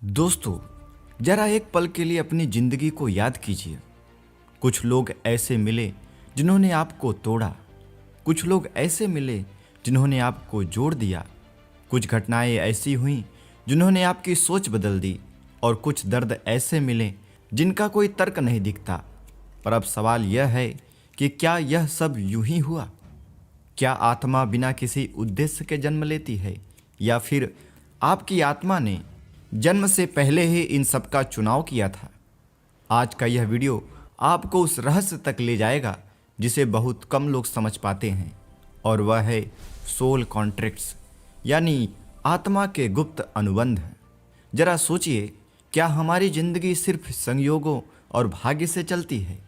दोस्तों, जरा एक पल के लिए अपनी जिंदगी को याद कीजिए। कुछ लोग ऐसे मिले जिन्होंने आपको तोड़ा, कुछ लोग ऐसे मिले जिन्होंने आपको जोड़ दिया, कुछ घटनाएं ऐसी हुईं जिन्होंने आपकी सोच बदल दी, और कुछ दर्द ऐसे मिले जिनका कोई तर्क नहीं दिखता। पर अब सवाल यह है कि क्या यह सब यूं ही हुआ? क्या आत्मा बिना किसी उद्देश्य के जन्म लेती है, या फिर आपकी आत्मा ने जन्म से पहले ही इन सब का चुनाव किया था? आज का यह वीडियो आपको उस रहस्य तक ले जाएगा जिसे बहुत कम लोग समझ पाते हैं, और वह है सोल कॉन्ट्रैक्ट्स, यानी आत्मा के गुप्त अनुबंध। जरा सोचिए, क्या हमारी जिंदगी सिर्फ संयोगों और भाग्य से चलती है?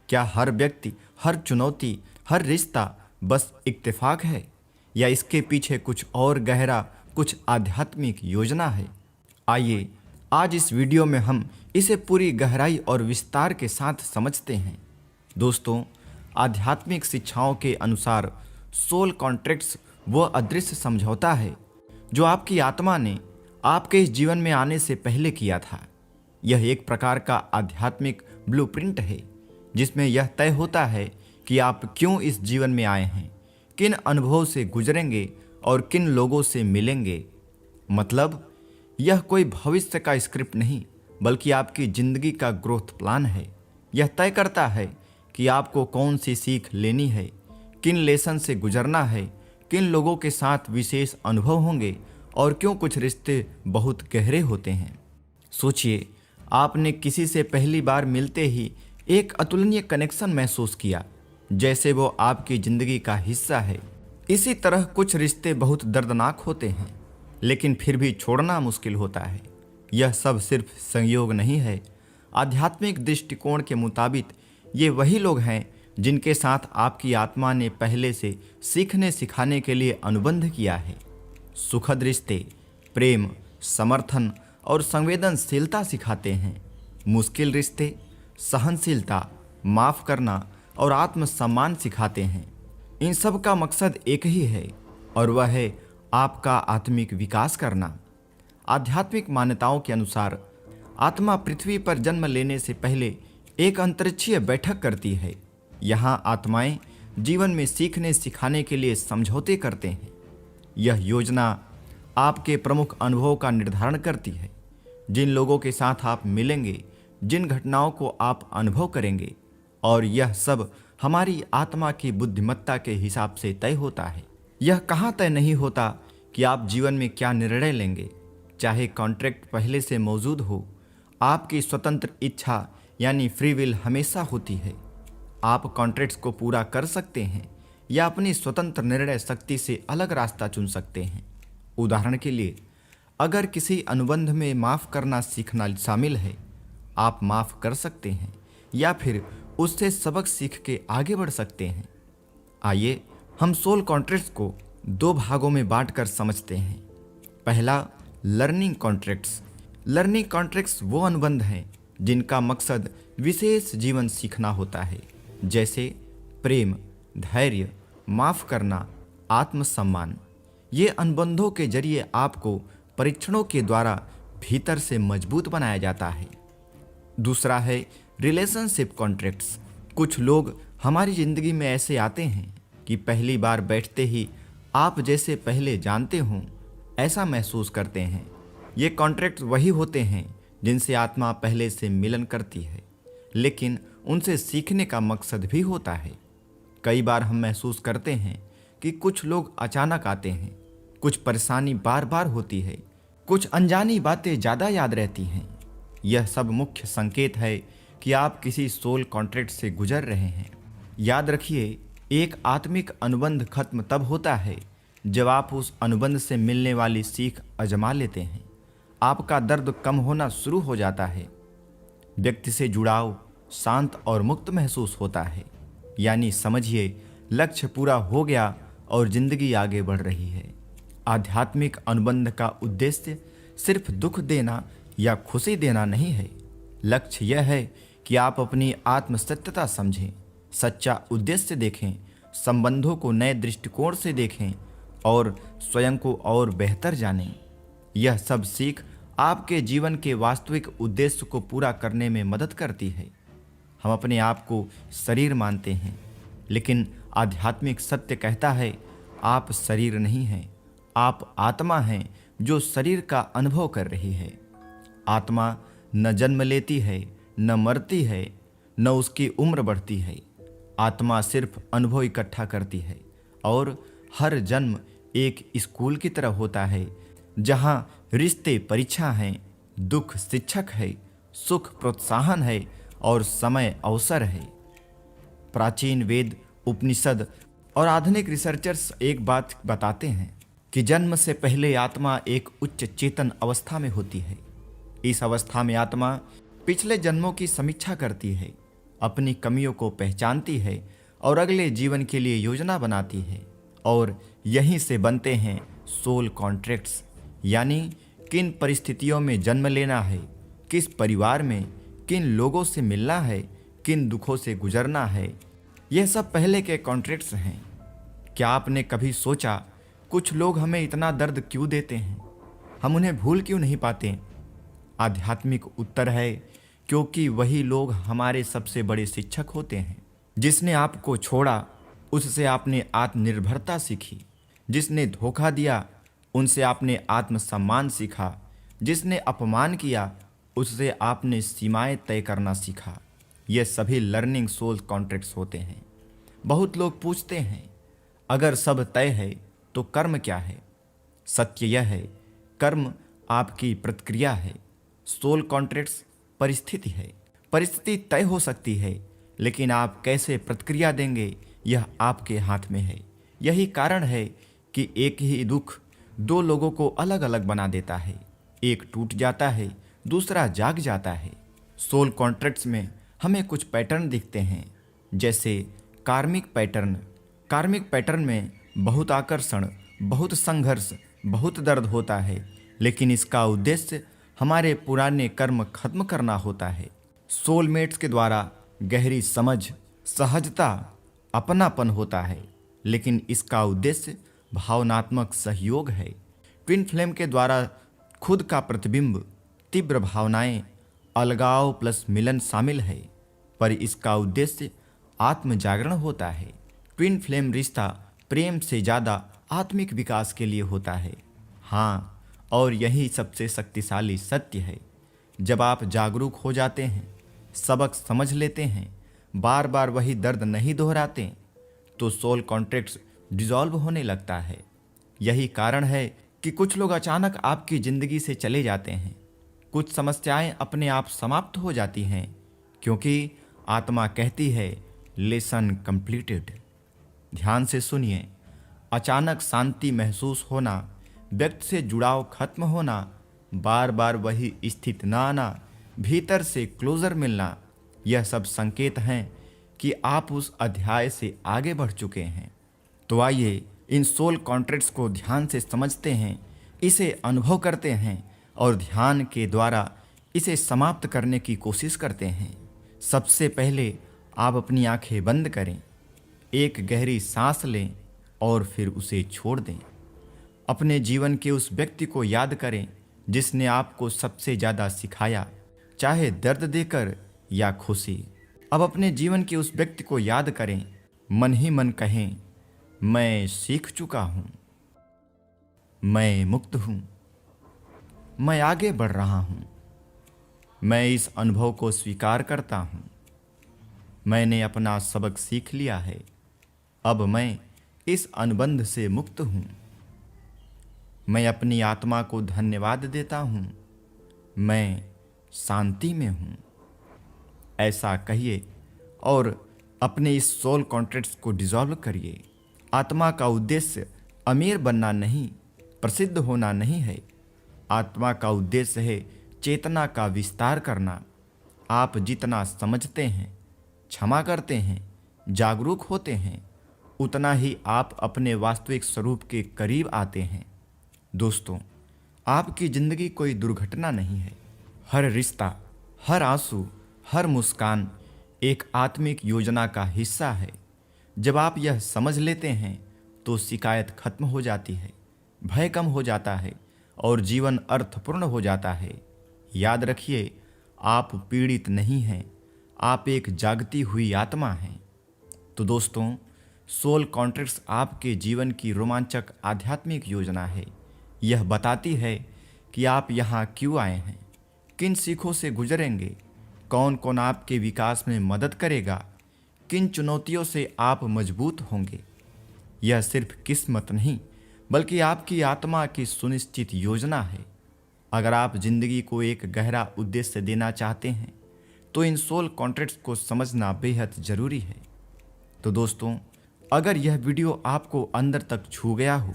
क्या हर व्यक्ति, हर चुनौती, हर रिश्ता बस इत्तेफाक है, या इसके पीछे कुछ और गहरा, कुछ आध्यात्मिक योजना है? आइए आज इस वीडियो में हम इसे पूरी गहराई और विस्तार के साथ समझते हैं। दोस्तों, आध्यात्मिक शिक्षाओं के अनुसार सोल कॉन्ट्रैक्ट्स वो अदृश्य समझौता है जो आपकी आत्मा ने आपके इस जीवन में आने से पहले किया था। यह एक प्रकार का आध्यात्मिक ब्लूप्रिंट है जिसमें यह तय होता है कि आप क्यों इस जीवन में आए हैं, किन अनुभवों से गुजरेंगे और किन लोगों से मिलेंगे। मतलब, यह कोई भविष्य का स्क्रिप्ट नहीं, बल्कि आपकी जिंदगी का ग्रोथ प्लान है। यह तय करता है कि आपको कौन सी सीख लेनी है, किन लेसन से गुजरना है, किन लोगों के साथ विशेष अनुभव होंगे, और क्यों कुछ रिश्ते बहुत गहरे होते हैं। सोचिए, आपने किसी से पहली बार मिलते ही एक अतुलनीय कनेक्शन महसूस किया, जैसे वो आपकी जिंदगी का हिस्सा है। इसी तरह कुछ रिश्ते बहुत दर्दनाक होते हैं, लेकिन फिर भी छोड़ना मुश्किल होता है। यह सब सिर्फ संयोग नहीं है। आध्यात्मिक दृष्टिकोण के मुताबिक ये वही लोग हैं जिनके साथ आपकी आत्मा ने पहले से सीखने सिखाने के लिए अनुबंध किया है। सुखद रिश्ते प्रेम, समर्थन और संवेदनशीलता सिखाते हैं। मुश्किल रिश्ते सहनशीलता, माफ़ करना और आत्मसम्मान सिखाते हैं। इन सब का मकसद एक ही है, और वह है आपका आत्मिक विकास करना। आध्यात्मिक मान्यताओं के अनुसार आत्मा पृथ्वी पर जन्म लेने से पहले एक अंतरिक्षीय बैठक करती है। यहाँ आत्माएं जीवन में सीखने सिखाने के लिए समझौते करते हैं। यह योजना आपके प्रमुख अनुभवों का निर्धारण करती है, जिन लोगों के साथ आप मिलेंगे, जिन घटनाओं को आप अनुभव करेंगे, और यह सब हमारी आत्मा की बुद्धिमत्ता के हिसाब से तय होता है। यह कहाँ तय नहीं होता कि आप जीवन में क्या निर्णय लेंगे। चाहे कॉन्ट्रैक्ट पहले से मौजूद हो, आपकी स्वतंत्र इच्छा यानी फ्री विल हमेशा होती है। आप कॉन्ट्रैक्ट्स को पूरा कर सकते हैं या अपनी स्वतंत्र निर्णय शक्ति से अलग रास्ता चुन सकते हैं। उदाहरण के लिए, अगर किसी अनुबंध में माफ़ करना सीखना शामिल है, आप माफ़ कर सकते हैं या फिर उससे सबक सीख के आगे बढ़ सकते हैं। आइए हम सोल कॉन्ट्रैक्ट्स को दो भागों में बांटकर समझते हैं। पहला, लर्निंग कॉन्ट्रैक्ट्स। लर्निंग कॉन्ट्रैक्ट्स वो अनुबंध हैं जिनका मकसद विशेष जीवन सीखना होता है, जैसे प्रेम, धैर्य, माफ़ करना, आत्मसम्मान। ये अनुबंधों के जरिए आपको परीक्षणों के द्वारा भीतर से मजबूत बनाया जाता है। दूसरा है रिलेशनशिप कॉन्ट्रैक्ट्स। कुछ लोग हमारी ज़िंदगी में ऐसे आते हैं कि पहली बार बैठते ही आप जैसे पहले जानते हों ऐसा महसूस करते हैं। ये कॉन्ट्रैक्ट्स वही होते हैं जिनसे आत्मा पहले से मिलन करती है, लेकिन उनसे सीखने का मकसद भी होता है। कई बार हम महसूस करते हैं कि कुछ लोग अचानक आते हैं, कुछ परेशानी बार बार होती है, कुछ अनजानी बातें ज़्यादा याद रहती हैं। यह सब मुख्य संकेत है कि आप किसी सोल कॉन्ट्रैक्ट से गुजर रहे हैं। याद रखिए, एक आत्मिक अनुबंध खत्म तब होता है जब आप उस अनुबंध से मिलने वाली सीख आजमा लेते हैं। आपका दर्द कम होना शुरू हो जाता है, व्यक्ति से जुड़ाव शांत और मुक्त महसूस होता है। यानी समझिए, लक्ष्य पूरा हो गया और जिंदगी आगे बढ़ रही है। आध्यात्मिक अनुबंध का उद्देश्य सिर्फ दुख देना या खुशी देना नहीं है। लक्ष्य यह है कि आप अपनी आत्मसत्यता समझें, सच्चा उद्देश्य देखें, संबंधों को नए दृष्टिकोण से देखें और स्वयं को और बेहतर जानें। यह सब सीख आपके जीवन के वास्तविक उद्देश्य को पूरा करने में मदद करती है। हम अपने आप को शरीर मानते हैं, लेकिन आध्यात्मिक सत्य कहता है आप शरीर नहीं हैं, आप आत्मा हैं जो शरीर का अनुभव कर रही है। आत्मा न जन्म लेती है, न मरती है, न उसकी उम्र बढ़ती है। आत्मा सिर्फ अनुभव इकट्ठा करती है और हर जन्म एक स्कूल की तरह होता है, जहाँ रिश्ते परीक्षा हैं, दुख शिक्षक है, सुख प्रोत्साहन है और समय अवसर है। प्राचीन वेद, उपनिषद और आधुनिक रिसर्चर्स एक बात बताते हैं कि जन्म से पहले आत्मा एक उच्च चेतन अवस्था में होती है। इस अवस्था में आत्मा पिछले जन्मों की समीक्षा करती है, अपनी कमियों को पहचानती है और अगले जीवन के लिए योजना बनाती है। और यहीं से बनते हैं सोल कॉन्ट्रैक्ट्स, यानी किन परिस्थितियों में जन्म लेना है, किस परिवार में किन लोगों से मिलना है, किन दुखों से गुजरना है। यह सब पहले के कॉन्ट्रैक्ट्स हैं। क्या आपने कभी सोचा कुछ लोग हमें इतना दर्द क्यों देते हैं, हम उन्हें भूल क्यों नहीं पाते? आध्यात्मिक उत्तर है क्योंकि वही लोग हमारे सबसे बड़े शिक्षक होते हैं। जिसने आपको छोड़ा उससे आपने आत्मनिर्भरता सीखी, जिसने धोखा दिया उनसे आपने आत्मसम्मान सीखा, जिसने अपमान किया उससे आपने सीमाएं तय करना सीखा। ये सभी लर्निंग सोल कॉन्ट्रैक्ट्स होते हैं। बहुत लोग पूछते हैं अगर सब तय है तो कर्म क्या है? सत्य यह है, कर्म आपकी प्रतिक्रिया है, सोल कॉन्ट्रैक्ट्स परिस्थिति है। परिस्थिति तय हो सकती है, लेकिन आप कैसे प्रतिक्रिया देंगे यह आपके हाथ में है। यही कारण है कि एक ही दुख दो लोगों को अलग अलग बना देता है। एक टूट जाता है, दूसरा जाग जाता है। सोल कॉन्ट्रैक्ट्स में हमें कुछ पैटर्न दिखते हैं, जैसे कार्मिक पैटर्न। कार्मिक पैटर्न में बहुत आकर्षण, बहुत संघर्ष, बहुत दर्द होता है, लेकिन इसका उद्देश्य हमारे पुराने कर्म खत्म करना होता है। सोलमेट्स के द्वारा गहरी समझ, सहजता, अपनापन होता है, लेकिन इसका उद्देश्य भावनात्मक सहयोग है। ट्विन फ्लेम के द्वारा खुद का प्रतिबिंब, तीव्र भावनाएं, अलगाव प्लस मिलन शामिल है, पर इसका उद्देश्य आत्म जागरण होता है। ट्विन फ्लेम रिश्ता प्रेम से ज़्यादा आत्मिक विकास के लिए होता है। हाँ, और यही सबसे शक्तिशाली सत्य है। जब आप जागरूक हो जाते हैं, सबक समझ लेते हैं, बार बार वही दर्द नहीं दोहराते, तो सोल कॉन्ट्रैक्ट्स डिसॉल्व होने लगता है। यही कारण है कि कुछ लोग अचानक आपकी ज़िंदगी से चले जाते हैं। कुछ समस्याएं अपने आप समाप्त हो जाती हैं, क्योंकि आत्मा कहती है लेसन कंप्लीटेड। ध्यान से सुनिए। अचानक शांति महसूस होना, व्यक्ति से जुड़ाव खत्म होना, बार बार वही स्थिति न आना, भीतर से क्लोजर मिलना, यह सब संकेत हैं कि आप उस अध्याय से आगे बढ़ चुके हैं। तो आइए इन सोल कॉन्ट्रैक्ट्स को ध्यान से समझते हैं, इसे अनुभव करते हैं और ध्यान के द्वारा इसे समाप्त करने की कोशिश करते हैं। सबसे पहले आप अपनी आंखें बंद करें, एक गहरी सांस लें और फिर उसे छोड़ दें। अपने जीवन के उस व्यक्ति को याद करें जिसने आपको सबसे ज़्यादा सिखाया, चाहे दर्द देकर या खुशी। अब अपने जीवन के उस व्यक्ति को याद करें, मन ही मन कहें, मैं सीख चुका हूँ, मैं मुक्त हूँ, मैं आगे बढ़ रहा हूँ, मैं इस अनुभव को स्वीकार करता हूँ, मैंने अपना सबक सीख लिया है, अब मैं इस अनुबंध से मुक्त हूँ, मैं अपनी आत्मा को धन्यवाद देता हूँ, मैं शांति में हूँ। ऐसा कहिए और अपने इस सोल कॉन्ट्रैक्ट्स को डिसॉल्व करिए। आत्मा का उद्देश्य अमीर बनना नहीं, प्रसिद्ध होना नहीं है। आत्मा का उद्देश्य है चेतना का विस्तार करना। आप जितना समझते हैं, क्षमा करते हैं, जागरूक होते हैं, उतना ही आप अपने वास्तविक स्वरूप के करीब आते हैं। दोस्तों, आपकी ज़िंदगी कोई दुर्घटना नहीं है। हर रिश्ता, हर आंसू, हर मुस्कान एक आत्मिक योजना का हिस्सा है। जब आप यह समझ लेते हैं तो शिकायत खत्म हो जाती है, भय कम हो जाता है और जीवन अर्थपूर्ण हो जाता है। याद रखिए, आप पीड़ित नहीं हैं, आप एक जागती हुई आत्मा हैं। तो दोस्तों, सोल कॉन्ट्रैक्ट्स आपके जीवन की रोमांचक आध्यात्मिक योजना है। यह बताती है कि आप यहाँ क्यों आए हैं, किन सीखों से गुजरेंगे, कौन कौन आपके विकास में मदद करेगा, किन चुनौतियों से आप मजबूत होंगे। यह सिर्फ किस्मत नहीं, बल्कि आपकी आत्मा की सुनिश्चित योजना है। अगर आप जिंदगी को एक गहरा उद्देश्य देना चाहते हैं तो इन सोल कॉन्ट्रैक्ट्स को समझना बेहद ज़रूरी है। तो दोस्तों, अगर यह वीडियो आपको अंदर तक छू गया हो,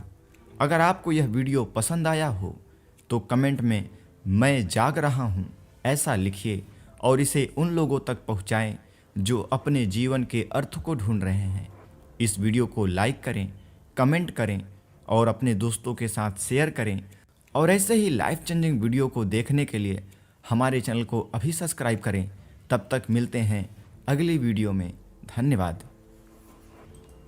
अगर आपको यह वीडियो पसंद आया हो, तो कमेंट में मैं जाग रहा हूँ ऐसा लिखिए और इसे उन लोगों तक पहुँचाएं जो अपने जीवन के अर्थ को ढूंढ रहे हैं। इस वीडियो को लाइक करें, कमेंट करें और अपने दोस्तों के साथ शेयर करें। और ऐसे ही लाइफ चेंजिंग वीडियो को देखने के लिए हमारे चैनल को अभी सब्सक्राइब करें। तब तक मिलते हैं अगली वीडियो में। धन्यवाद।